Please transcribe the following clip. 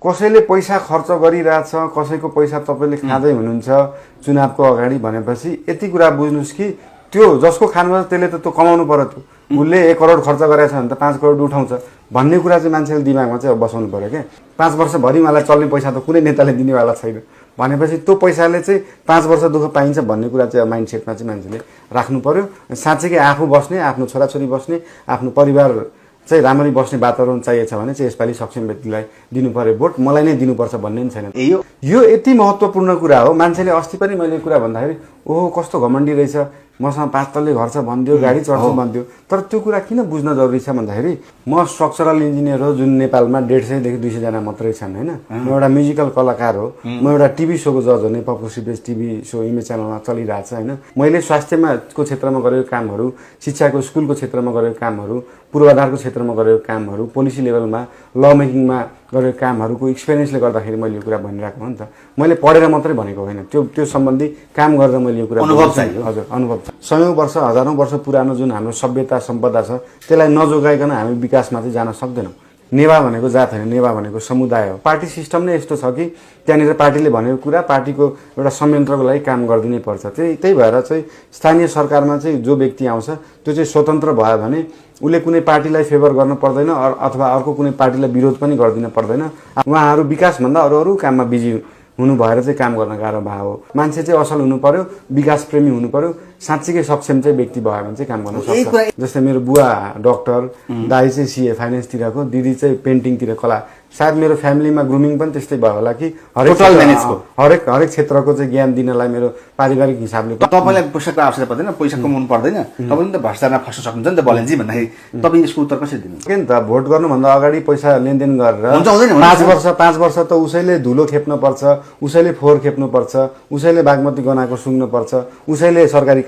कसैले पैसा खर्च गरिरहेछ, कसैको पैसा तपाईँले खाँदै हुनुहुन्छ चुनावको अगाडि भनेपछि यति कुरा बुझ्नुहोस् कि त्यो जसको खानुपर्छ त्यसले त त्यो कमाउनु पर्यो। त्यो उसले 1 करोड खर्च गरेछ भने त 5 करोड उठाउँछ भन्ने कुरा चाहिँ मान्छेले दिमागमा चाहिँ बसाउनु पर्यो क्या। 5 वर्षभरि मलाई चल्ने पैसा त कुनै नेताले दिनेवाला छैन भनेपछि त्यो पैसाले चाहिँ 5 वर्ष दुःख पाइन्छ भन्ने कुरा चाहिँ माइन्डसेटमा चाहिँ मान्छेले राख्नु पर्यो। साँच्चीकै आफू बस्ने, आफ्नो छोराछोरी बस्ने, आफ्नो परिवार चाहिँ राम्ररी बस्ने वातावरण चाहिएछ भने चाहिँ यसपालि सक्षम व्यक्तिलाई दिनु पर्यो भोट, मलाई नै दिनुपर्छ भन्ने नि छैन। यो यति महत्त्वपूर्ण कुरा हो। मान्छेले अस्ति पनि मैले कुरा भन्दाखेरि ओहो कस्तो घमण्डी रहेछ, मसँग 5 तल्ले घर छ भनिदियो, गाडी चढ्छ भनिदियो, तर त्यो कुरा किन बुझ्न जरुरी छ भन्दाखेरि म स्ट्रक्चरल इन्जिनियर हो जुन नेपालमा 150 देखि 200 जना मात्रै छन् हैन। म एउटा म्युजिकल कलाकार हो, म एउटा टिभी सोको जज हो, नेपाल पोस्टिपेज टिभी सो इमेज च्यानलमा चलिरहेछ हैन। मैले स्वास्थ्यमा को क्षेत्रमा गरेको कामहरू, शिक्षाको स्कुलको क्षेत्रमा गरेको कामहरू, पूर्वाधारको क्षेत्रमा गरेको कामहरू, पोलिसी लेभलमा ल मेकिङमा गरेको कामहरूको एक्सपिरियन्सले गर्दाखेरि मैले यो कुरा भनिरहेको हो नि त। मैले पढेर मात्रै भनेको होइन, त्यो सम्बन्धी काम गरेर मैले यो कुरा अनुभव चाहियो। हजुर अनुभव छ। 100औं वर्ष 1000औं वर्ष पुरानो जुन हाम्रो सभ्यता सम्पदा छ त्यसलाई नजोगाइकन हामी विकासमा चाहिँ जान सक्दैनौँ। नेवा भनेको जात होइन, नेवा भनेको समुदाय हो। पार्टी सिस्टम नै यस्तो छ कि त्यहाँनिर पार्टीले भनेको कुरा पार्टीको एउटा संयन्त्रको लागि काम गरिदिनै पर्छ। त्यही भएर चाहिँ स्थानीय सरकारमा चाहिँ जो व्यक्ति आउँछ त्यो चाहिँ स्वतन्त्र भयो भने उसले कुनै पार्टीलाई फेभर गर्न पर्दैन अथवा अर्को कुनै पार्टीलाई विरोध पनि गरिदिन पर्दैन। उहाँहरू विकासभन्दा अरू काममा बिजी हुनु भएर चाहिँ काम गर्न गाह्रो भयो हो। मान्छे चाहिँ असल हुनु पर्यो, विकास प्रेमी हुनु पर्यो, साँच्चीकै सक्षम चाहिँ व्यक्ति भयो भने चाहिँ काम गर्न सक्छ। जस्तै मेरो बुवा डक्टर, दाइ चाहिँ सीए फाइनेन्सतिरको, दिदी चाहिँ पेन्टिङतिर कला। सायद मेरो फ्यामिलीमा ग्रुमिङ पनि त्यस्तै भयो होला कि हरेक क्षेत्रको चाहिँ ज्ञान दिनलाई मेरो पारिवारिक हिसाबले। तपाईँलाई पैसाको आवश्यकता पर्दैन, पैसा कमाउनु पर्दैन, तपाईँले त भ्रष्टाचारमा फस्न सक्नुहुन्छ नि त बलेन्जी भन्दाखेरि तपाईँ यसको उत्तर कसरी दिनुहुन्छ? के नि त भोट गर्नुभन्दा अगाडि पैसा लेनदेन गरेर 5 वर्ष त उसैले धुलो खेप्न पर्छ, उसैले फोहोर खेप्नु पर्छ, उसैले बागमती गनाएको सुँग्नु पर्छ, उसैले सरकारी